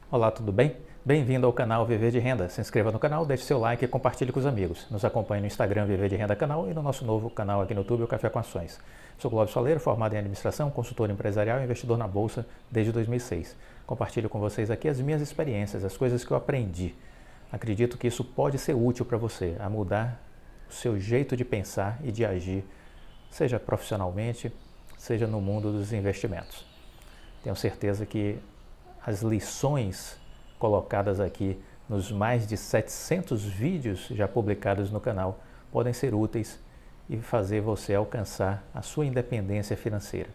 Olá, tudo bem? Bem-vindo ao canal Viver de Renda. Se inscreva no canal, deixe seu like e compartilhe com os amigos. Nos acompanhe no Instagram Viver de Renda Canal e no nosso novo canal aqui no YouTube, o Café com Ações. Sou Clóvis Soleiro, formado em administração, consultor empresarial e investidor na Bolsa desde 2006. Compartilho com vocês aqui as minhas experiências, as coisas que eu aprendi. Acredito que isso pode ser útil para você, a mudar o seu jeito de pensar e de agir, seja profissionalmente, seja no mundo dos investimentos. Tenho certeza que as lições colocadas aqui nos mais de 700 vídeos já publicados no canal podem ser úteis e fazer você alcançar a sua independência financeira.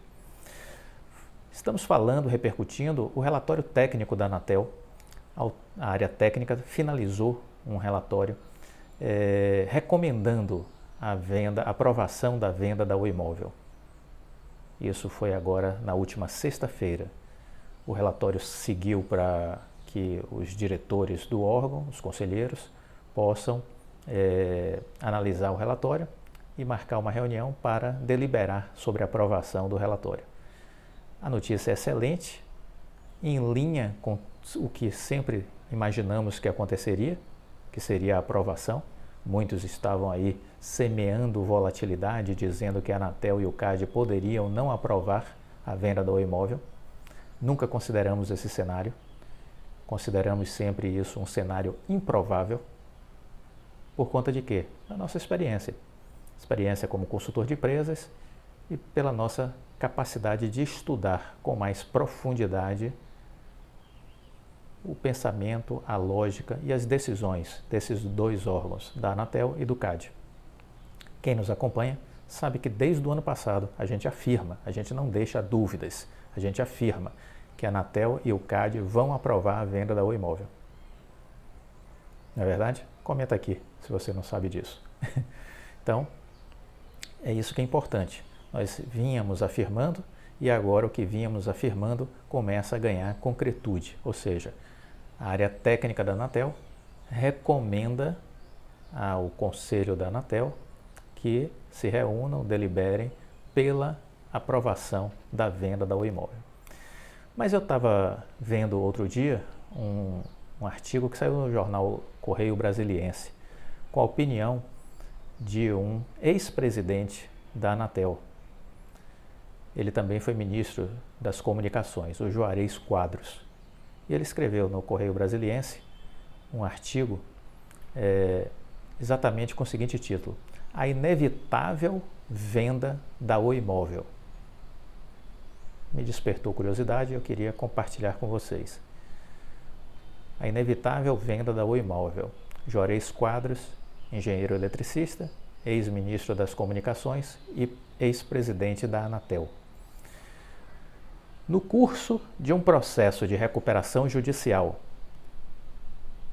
Estamos falando, repercutindo o relatório técnico da Anatel. A área técnica finalizou um relatório recomendando a aprovação da venda da Oi Imóvel. Isso foi agora na última sexta-feira. O relatório seguiu para que os diretores do órgão, os conselheiros, possam analisar o relatório e marcar uma reunião para deliberar sobre a aprovação do relatório. A notícia é excelente, em linha com o que sempre imaginamos que aconteceria, que seria a aprovação. Muitos estavam aí semeando volatilidade, dizendo que a Anatel e o CAD poderiam não aprovar a venda da Oi Imóvel. Nunca consideramos esse cenário, consideramos sempre isso um cenário improvável. Por conta de quê? Da nossa experiência como consultor de empresas e pela nossa capacidade de estudar com mais profundidade o pensamento, a lógica e as decisões desses dois órgãos, da Anatel e do CAD. Quem nos acompanha sabe que desde o ano passado a gente afirma, a gente não deixa dúvidas, a gente afirma que a Anatel e o CAD vão aprovar a venda da Oi Imóvel. Não é verdade? Comenta aqui se você não sabe disso. Então, é isso que é importante. Nós vínhamos afirmando e agora o que vínhamos afirmando começa a ganhar concretude. Ou seja, a área técnica da Anatel recomenda ao conselho da Anatel que se reúnam, deliberem pela aprovação da venda da Oi Imóvel. Mas eu estava vendo outro dia um artigo que saiu no jornal Correio Brasiliense, com a opinião de um ex-presidente da Anatel. Ele também foi ministro das Comunicações, o Juarez Quadros. E ele escreveu no Correio Brasiliense um artigo exatamente com o seguinte título: A inevitável venda da Oi Imóvel. Me despertou curiosidade e eu queria compartilhar com vocês. A inevitável venda da Oi Imóvel. Juarez Quadros, engenheiro eletricista, ex-ministro das Comunicações e ex-presidente da Anatel. No curso de um processo de recuperação judicial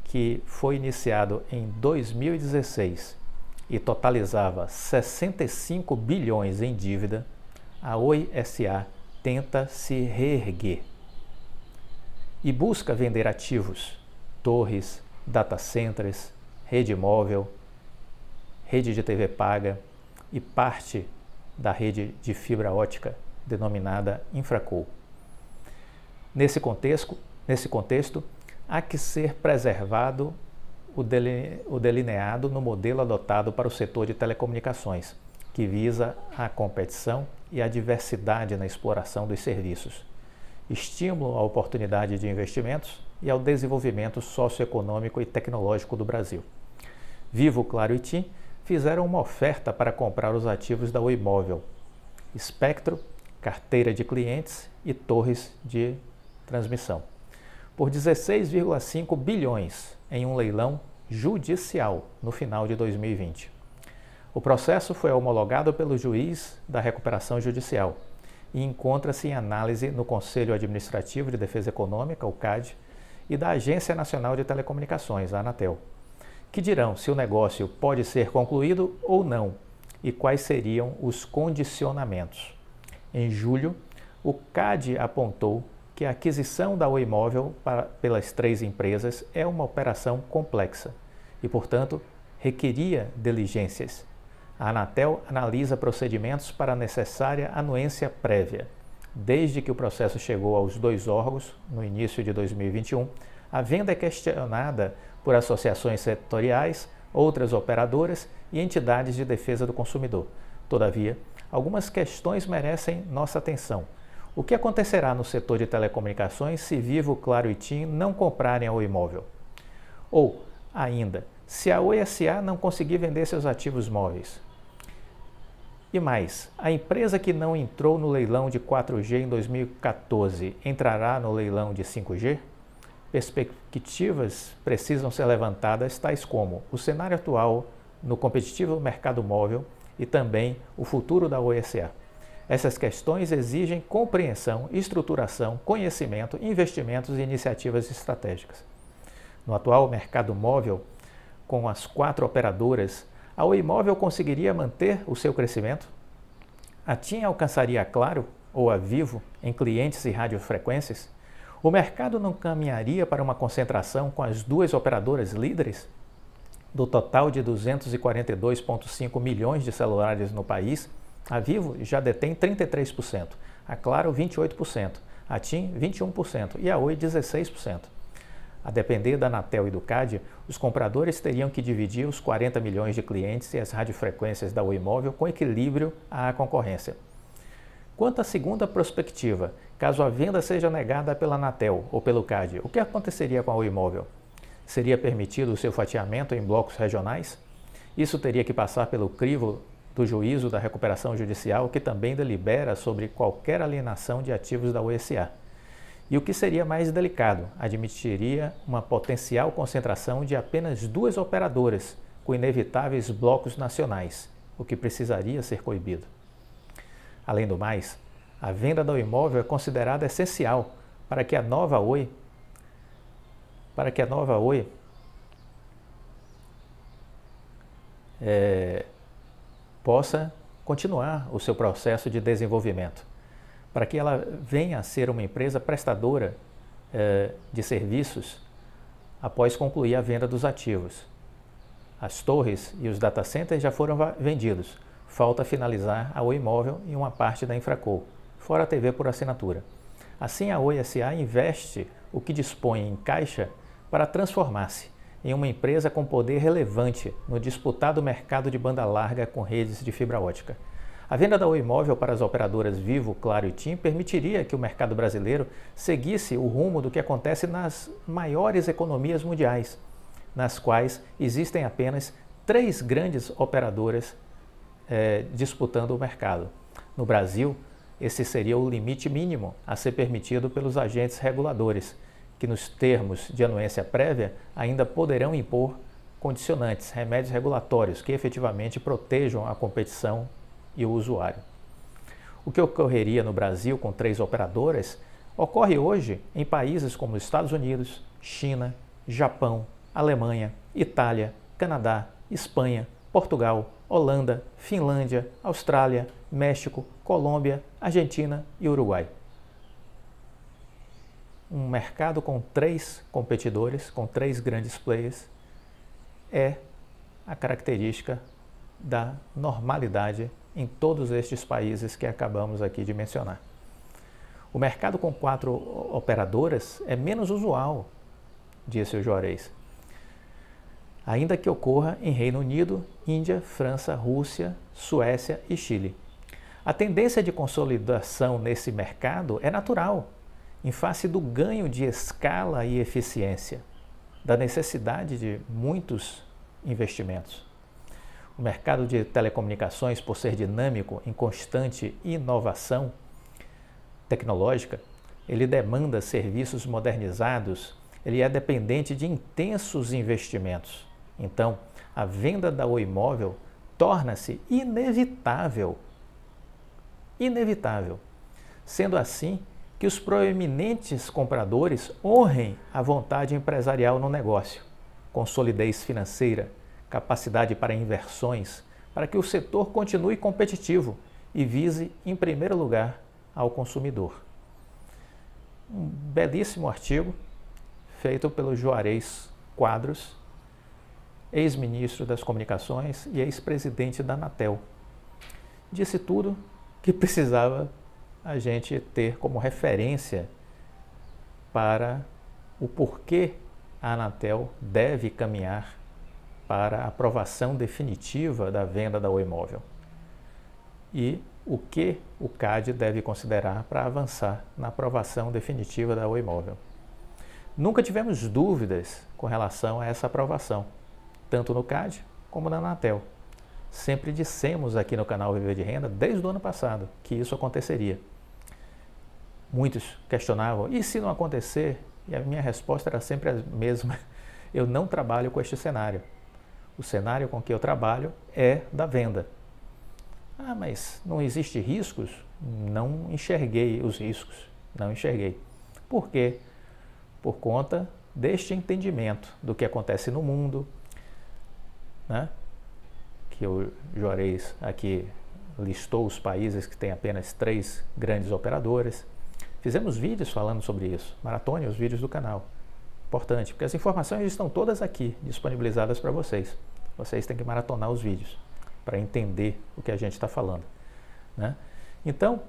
que foi iniciado em 2016 e totalizava 65 bilhões em dívida, a Oi S.A. tenta se reerguer e busca vender ativos, torres, data centers, rede móvel, rede de TV paga e parte da rede de fibra ótica denominada Infraco. Nesse contexto, há que ser preservado o delineado no modelo adotado para o setor de telecomunicações, que visa a competição e a diversidade na exploração dos serviços, estímulo à oportunidade de investimentos e ao desenvolvimento socioeconômico e tecnológico do Brasil. Vivo, Claro e TIM fizeram uma oferta para comprar os ativos da Oi Imóvel, espectro, carteira de clientes e torres de transmissão, por 16,5 bilhões em um leilão judicial no final de 2020. O processo foi homologado pelo juiz da recuperação judicial e encontra-se em análise no Conselho Administrativo de Defesa Econômica, o CAD, e da Agência Nacional de Telecomunicações, a Anatel, que dirão se o negócio pode ser concluído ou não e quais seriam os condicionamentos. Em julho, o CAD apontou que a aquisição da Oi Imóvel pelas três empresas é uma operação complexa e, portanto, requeria diligências. A Anatel analisa procedimentos para a necessária anuência prévia. Desde que o processo chegou aos dois órgãos, no início de 2021, a venda é questionada por associações setoriais, outras operadoras e entidades de defesa do consumidor. Todavia, algumas questões merecem nossa atenção. O que acontecerá no setor de telecomunicações se Vivo, Claro e TIM não comprarem a Oi Móvel? Ou, ainda, se a Oi S.A. não conseguir vender seus ativos móveis? E mais, a empresa que não entrou no leilão de 4G em 2014 entrará no leilão de 5G? Perspectivas precisam ser levantadas, tais como o cenário atual no competitivo mercado móvel e também o futuro da Oi S.A. Essas questões exigem compreensão, estruturação, conhecimento, investimentos e iniciativas estratégicas. No atual mercado móvel, com as 4 operadoras, a Oi Móvel conseguiria manter o seu crescimento? A TIM alcançaria a Claro ou a Vivo em clientes e radiofrequências? O mercado não caminharia para uma concentração com as 2 operadoras líderes? Do total de 242,5 milhões de celulares no país, a Vivo já detém 33%, a Claro 28%, a TIM 21% e a Oi 16%. A depender da Anatel e do CAD, os compradores teriam que dividir os 40 milhões de clientes e as radiofrequências da Oi Móvel com equilíbrio à concorrência. Quanto à segunda perspectiva, caso a venda seja negada pela Anatel ou pelo CAD, o que aconteceria com a Oi Móvel? Seria permitido o seu fatiamento em blocos regionais? Isso teria que passar pelo crivo do juízo da recuperação judicial, que também delibera sobre qualquer alienação de ativos da Oi S.A. E o que seria mais delicado, admitiria uma potencial concentração de apenas 2 operadoras, com inevitáveis blocos nacionais, o que precisaria ser coibido. Além do mais, a venda da Oi Móvel é considerada essencial para que a nova Oi possa continuar o seu processo de desenvolvimento, para que ela venha a ser uma empresa prestadora de serviços após concluir a venda dos ativos. As torres e os data centers já foram vendidos, falta finalizar a Oi Móvel e uma parte da Infraco, fora a TV por assinatura. Assim, a Oi S.A. investe o que dispõe em caixa para transformar-se em uma empresa com poder relevante no disputado mercado de banda larga com redes de fibra ótica. A venda da Oi Móvel para as operadoras Vivo, Claro e TIM permitiria que o mercado brasileiro seguisse o rumo do que acontece nas maiores economias mundiais, nas quais existem apenas 3 grandes operadoras disputando o mercado. No Brasil, esse seria o limite mínimo a ser permitido pelos agentes reguladores, que nos termos de anuência prévia ainda poderão impor condicionantes, remédios regulatórios que efetivamente protejam a competição e o usuário. O que ocorreria no Brasil com 3 operadoras ocorre hoje em países como Estados Unidos, China, Japão, Alemanha, Itália, Canadá, Espanha, Portugal, Holanda, Finlândia, Austrália, México, Colômbia, Argentina e Uruguai. Um mercado com 3 competidores, com 3 grandes players, é a característica da normalidade em todos estes países que acabamos aqui de mencionar. O mercado com 4 operadoras é menos usual, disse o Juarez, ainda que ocorra em Reino Unido, Índia, França, Rússia, Suécia e Chile. A tendência de consolidação nesse mercado é natural, em face do ganho de escala e eficiência, da necessidade de muitos investimentos. O mercado de telecomunicações, por ser dinâmico, em constante inovação tecnológica, ele demanda serviços modernizados, ele é dependente de intensos investimentos. Então, a venda da Oi Móvel torna-se inevitável. Sendo assim que os proeminentes compradores honrem a vontade empresarial no negócio, com solidez financeira, capacidade para inversões, para que o setor continue competitivo e vise, em primeiro lugar, ao consumidor. Um belíssimo artigo feito pelo Juarez Quadros, ex-ministro das Comunicações e ex-presidente da Anatel. Disse tudo que precisava a gente ter como referência para o porquê a Anatel deve caminhar para a aprovação definitiva da venda da Oi Móvel e o que o CAD deve considerar para avançar na aprovação definitiva da Oi Móvel. Nunca tivemos dúvidas com relação a essa aprovação, tanto no CAD como na Anatel. Sempre dissemos aqui no canal Viver de Renda, desde o ano passado, que isso aconteceria. Muitos questionavam, e se não acontecer? E a minha resposta era sempre a mesma, eu não trabalho com este cenário. O cenário com que eu trabalho é da venda. Ah, mas não existe riscos? Não enxerguei os riscos, não enxerguei. Por quê? Por conta deste entendimento do que acontece no mundo, né? Que o Juarez aqui listou os países que têm apenas 3 grandes operadoras. Fizemos vídeos falando sobre isso, maratone os vídeos do canal. Importante, porque as informações estão todas aqui, disponibilizadas para vocês. Vocês têm que maratonar os vídeos para entender o que a gente está falando, né? Então,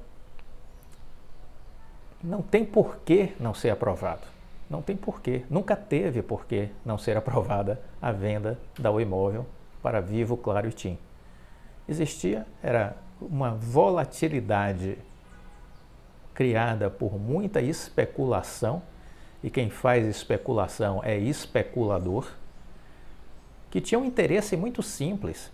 não tem porquê não ser aprovado. Não tem porquê, nunca teve porquê não ser aprovada a venda da Oi Móvel para Vivo, Claro e TIM. Era uma volatilidade criada por muita especulação, e quem faz especulação é especulador, que tinha um interesse muito simples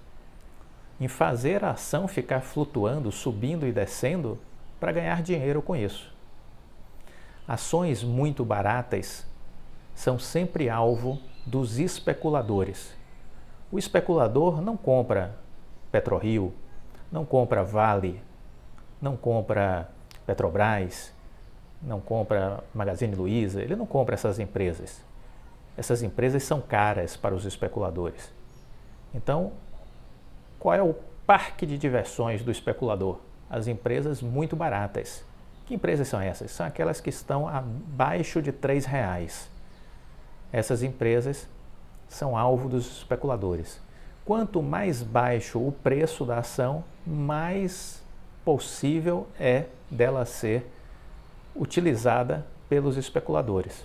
em fazer a ação ficar flutuando, subindo e descendo para ganhar dinheiro com isso. Ações muito baratas são sempre alvo dos especuladores. O especulador não compra PetroRio, não compra Vale, não compra Petrobras, não compra Magazine Luiza, ele não compra essas empresas. Essas empresas são caras para os especuladores. Então, qual é o parque de diversões do especulador? As empresas muito baratas. Que empresas são essas? São aquelas que estão abaixo de R$3. Essas empresas são alvo dos especuladores. Quanto mais baixo o preço da ação, mais possível é dela ser utilizada pelos especuladores.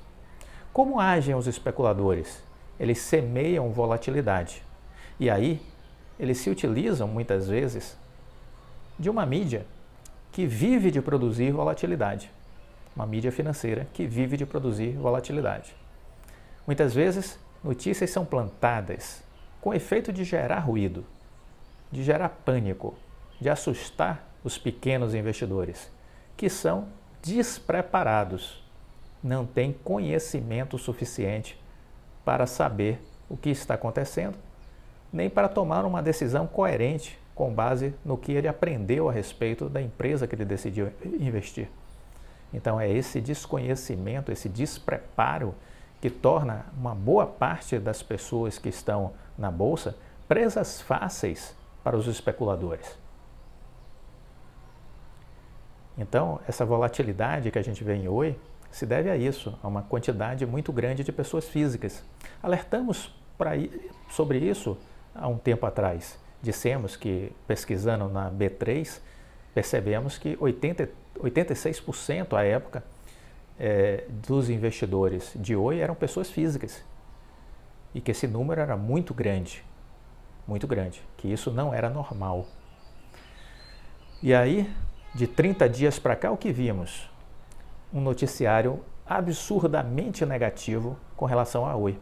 Como agem os especuladores? Eles semeiam volatilidade. E aí, eles se utilizam, muitas vezes, de uma mídia que vive de produzir volatilidade. Uma mídia financeira que vive de produzir volatilidade. Muitas vezes, notícias são plantadas com o efeito de gerar ruído, de gerar pânico, de assustar os pequenos investidores, que são despreparados, não têm conhecimento suficiente para saber o que está acontecendo, nem para tomar uma decisão coerente com base no que ele aprendeu a respeito da empresa que ele decidiu investir. Então é esse desconhecimento, esse despreparo que torna uma boa parte das pessoas que estão na bolsa presas fáceis para os especuladores. Então, essa volatilidade que a gente vê em Oi se deve a isso, a uma quantidade muito grande de pessoas físicas. Alertamos sobre isso há um tempo atrás. Dissemos que, pesquisando na B3, percebemos que 86% à época dos investidores de Oi eram pessoas físicas. E que esse número era muito grande, que isso não era normal. E aí, de 30 dias para cá, o que vimos? Um noticiário absurdamente negativo com relação à Oi,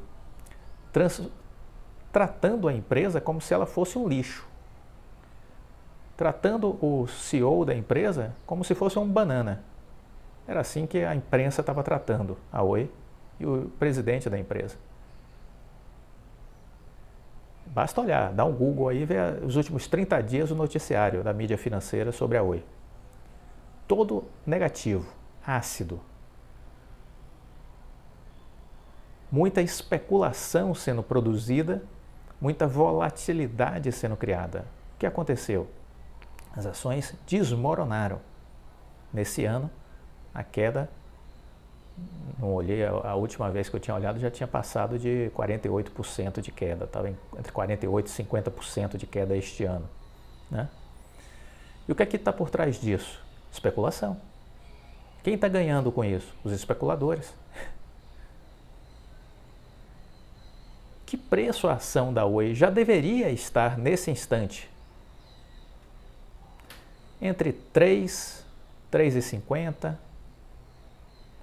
tratando a empresa como se ela fosse um lixo, tratando o CEO da empresa como se fosse um banana. Era assim que a imprensa estava tratando a Oi e o presidente da empresa. Basta olhar, dar um Google aí e ver os últimos 30 dias o noticiário da mídia financeira sobre a Oi. Todo negativo, ácido. Muita especulação sendo produzida, muita volatilidade sendo criada. O que aconteceu? As ações desmoronaram. Nesse ano, a queda, não olhei, a última vez que eu tinha olhado já tinha passado de 48% de queda, estava entre 48% e 50% de queda este ano, né? E o que é que está por trás disso? Especulação. Quem está ganhando com isso? Os especuladores. Que preço a ação da Oi já deveria estar nesse instante? Entre 3, 3,50, R$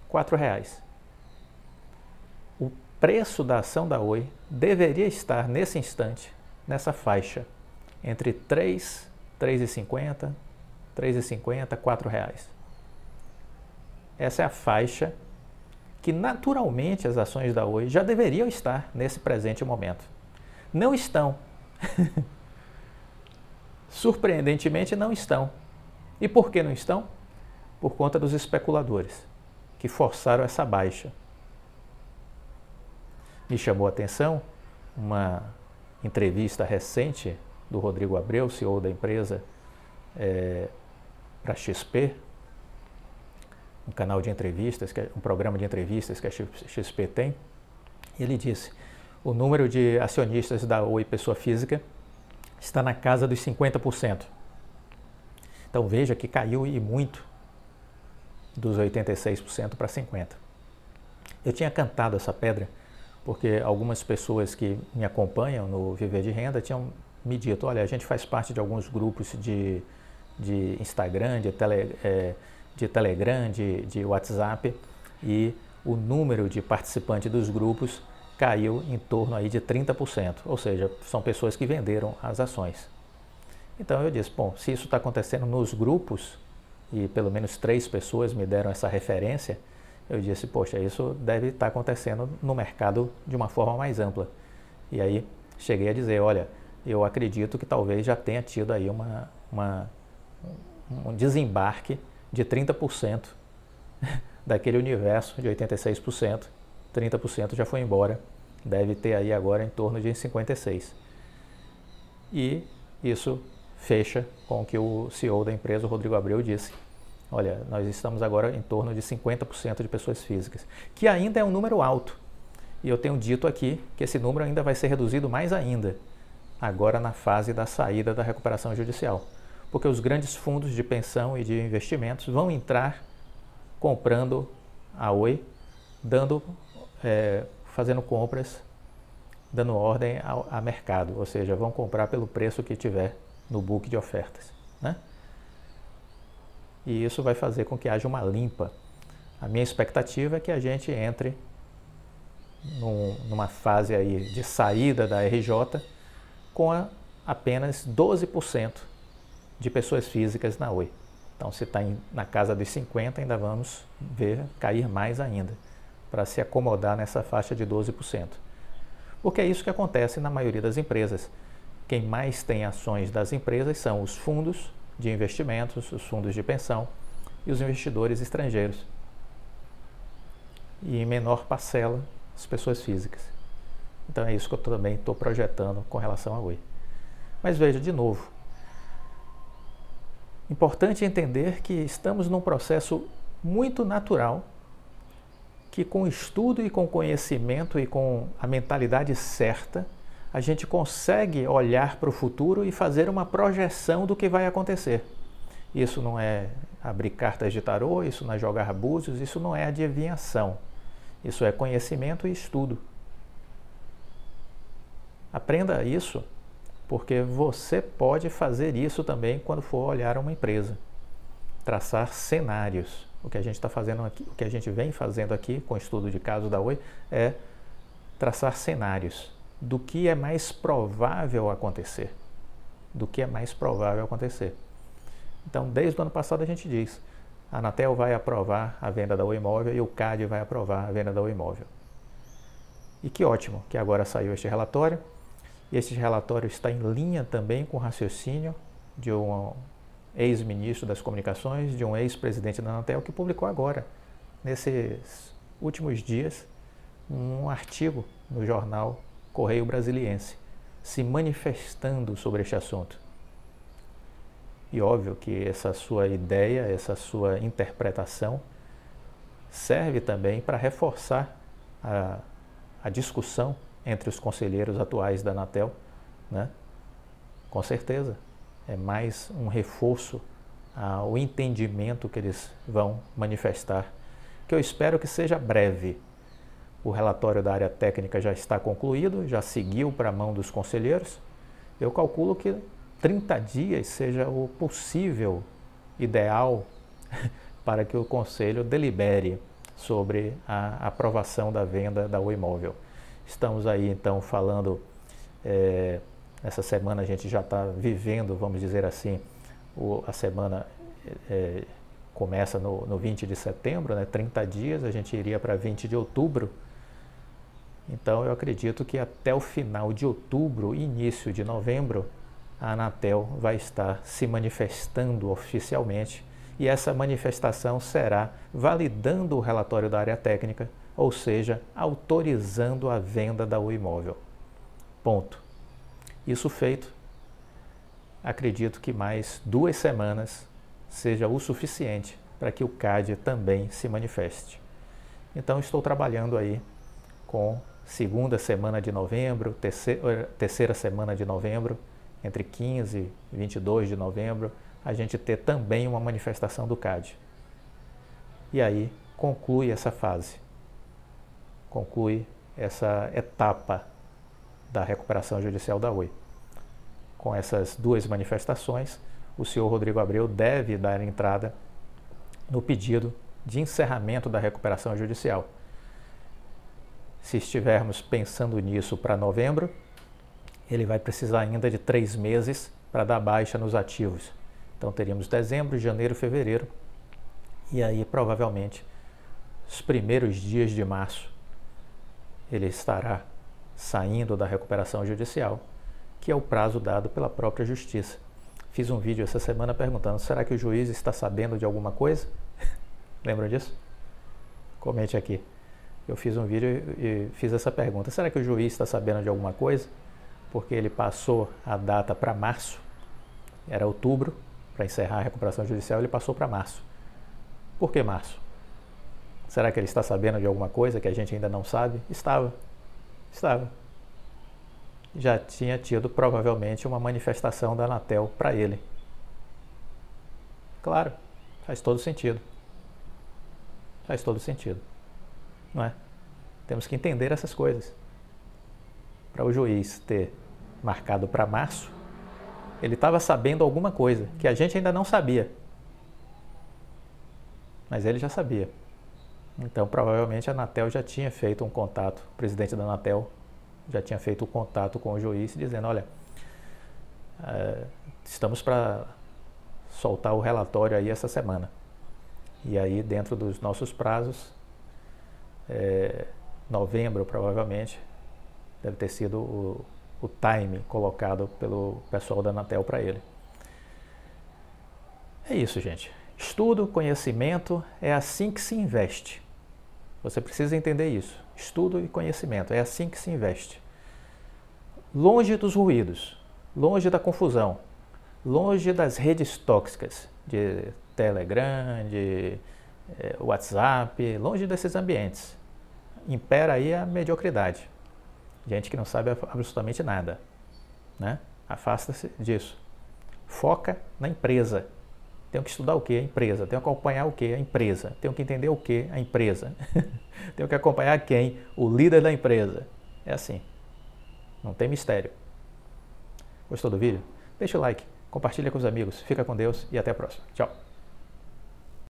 4. O preço da ação da Oi deveria estar nesse instante, nessa faixa, entre 3, 3,50, 3,50, R$ 4. Essa é a faixa que naturalmente as ações da Oi já deveriam estar nesse presente momento. Não estão. Surpreendentemente não estão. E por que não estão? Por conta dos especuladores, que forçaram essa baixa. Me chamou a atenção uma entrevista recente do Rodrigo Abreu, CEO da empresa, para a XP, um canal de entrevistas, um programa de entrevistas que a XP tem. Ele disse: o número de acionistas da Oi pessoa física está na casa dos 50%. Então veja que caiu e muito dos 86% para 50%. Eu tinha cantado essa pedra porque algumas pessoas que me acompanham no Viver de Renda tinham me dito: olha, a gente faz parte de alguns grupos de Instagram, de Telegram, de WhatsApp, e o número de participantes dos grupos caiu em torno aí de 30%, ou seja, são pessoas que venderam as ações. Então eu disse: bom, se isso está acontecendo nos grupos, e pelo menos 3 pessoas me deram essa referência, eu disse: poxa, isso deve estar acontecendo no mercado de uma forma mais ampla. E aí cheguei a dizer: olha, eu acredito que talvez já tenha tido aí um desembarque de 30% daquele universo de 86%, 30% já foi embora, deve ter aí agora em torno de 56%. E isso fecha com o que o CEO da empresa, o Rodrigo Abreu, disse: olha, nós estamos agora em torno de 50% de pessoas físicas, que ainda é um número alto. E eu tenho dito aqui que esse número ainda vai ser reduzido mais ainda, agora na fase da saída da recuperação judicial. Porque os grandes fundos de pensão e de investimentos vão entrar comprando a Oi, fazendo compras, dando ordem a mercado, ou seja, vão comprar pelo preço que tiver no book de ofertas, né? E isso vai fazer com que haja uma limpa. A minha expectativa é que a gente entre numa fase aí de saída da RJ com apenas 12% de pessoas físicas na Oi. Então, se está na casa dos 50%, ainda vamos ver cair mais ainda, para se acomodar nessa faixa de 12%. Porque é isso que acontece na maioria das empresas. Quem mais tem ações das empresas são os fundos de investimentos, os fundos de pensão e os investidores estrangeiros. E em menor parcela, as pessoas físicas. Então é isso que eu também estou projetando com relação à Oi. Mas veja, de novo, importante entender que estamos num processo muito natural, que com estudo e com conhecimento e com a mentalidade certa, a gente consegue olhar para o futuro e fazer uma projeção do que vai acontecer. Isso não é abrir cartas de tarô, isso não é jogar búzios, isso não é adivinhação. Isso é conhecimento e estudo. Aprenda isso, porque você pode fazer isso também quando for olhar uma empresa. Traçar cenários. O que a gente está fazendo aqui, o que a gente vem fazendo aqui com o estudo de caso da Oi é traçar cenários do que é mais provável acontecer. Do que é mais provável acontecer. Então, desde o ano passado a gente diz: a Anatel vai aprovar a venda da Oi Imóvel e o CAD vai aprovar a venda da Oi Imóvel. E que ótimo que agora saiu este relatório. E este relatório está em linha também com o raciocínio de um ex-ministro das comunicações, de um ex-presidente da Anatel, que publicou agora, nesses últimos dias, um artigo no jornal Correio Brasiliense, se manifestando sobre este assunto. E óbvio que essa sua ideia, essa sua interpretação serve também para reforçar a discussão entre os conselheiros atuais da Anatel, né? Com certeza, é mais um reforço o entendimento que eles vão manifestar, que eu espero que seja breve. O relatório da área técnica já está concluído, já seguiu para a mão dos conselheiros. Eu calculo que 30 dias seja o possível ideal para que o conselho delibere sobre a aprovação da venda da Oi Imóvel. Estamos aí então falando, essa semana a gente já está vivendo, vamos dizer assim, a semana começa no 20 de setembro, né, 30 dias, a gente iria para 20 de outubro. Então eu acredito que até o final de outubro, início de novembro, a Anatel vai estar se manifestando oficialmente e essa manifestação será validando o relatório da área técnica, ou seja, autorizando a venda da Oi Imóvel. Ponto. Isso feito, acredito que mais 2 semanas seja o suficiente para que o CAD também se manifeste. Então estou trabalhando aí com segunda semana de novembro, terceira semana de novembro, entre 15 e 22 de novembro, a gente ter também uma manifestação do CAD. E aí conclui essa fase, conclui essa etapa da recuperação judicial da Oi. Com essas 2 manifestações, o senhor Rodrigo Abreu deve dar entrada no pedido de encerramento da recuperação judicial. Se estivermos pensando nisso para novembro, ele vai precisar ainda de 3 meses para dar baixa nos ativos. Então teríamos dezembro, janeiro, fevereiro e aí provavelmente os primeiros dias de março ele estará saindo da recuperação judicial, que é o prazo dado pela própria Justiça. Fiz um vídeo essa semana perguntando, será que o juiz está sabendo de alguma coisa? Lembram disso? Comente aqui. Eu fiz um vídeo e fiz essa pergunta, será que o juiz está sabendo de alguma coisa? Porque ele passou a data para março, era outubro, para encerrar a recuperação judicial, ele passou para março. Por que março? Será que ele está sabendo de alguma coisa que a gente ainda não sabe? Estava. Já tinha tido provavelmente uma manifestação da Anatel para ele. Claro, faz todo sentido. Faz todo sentido. Não é? Temos que entender essas coisas. Para o juiz ter marcado para março, ele estava sabendo alguma coisa que a gente ainda não sabia. Mas ele já sabia. Então, provavelmente a Anatel já tinha feito um contato, o presidente da Anatel já tinha feito um contato com o juiz dizendo, olha, estamos para soltar o relatório aí essa semana. E aí, dentro dos nossos prazos, novembro provavelmente, deve ter sido o time colocado pelo pessoal da Anatel para ele. É isso, gente. Estudo, conhecimento, é assim que se investe. Você precisa entender isso. Estudo e conhecimento, é assim que se investe. Longe dos ruídos, longe da confusão, longe das redes tóxicas de Telegram, de WhatsApp, longe desses ambientes. Impera aí a mediocridade. Gente que não sabe absolutamente nada, né? Afasta-se disso. Foca na empresa. Tenho que estudar o que? A empresa. Tenho que acompanhar o que? A empresa. Tenho que entender o que? A empresa. Tenho que acompanhar quem? O líder da empresa. É assim. Não tem mistério. Gostou do vídeo? Deixa o like, compartilha com os amigos. Fica com Deus e até a próxima. Tchau.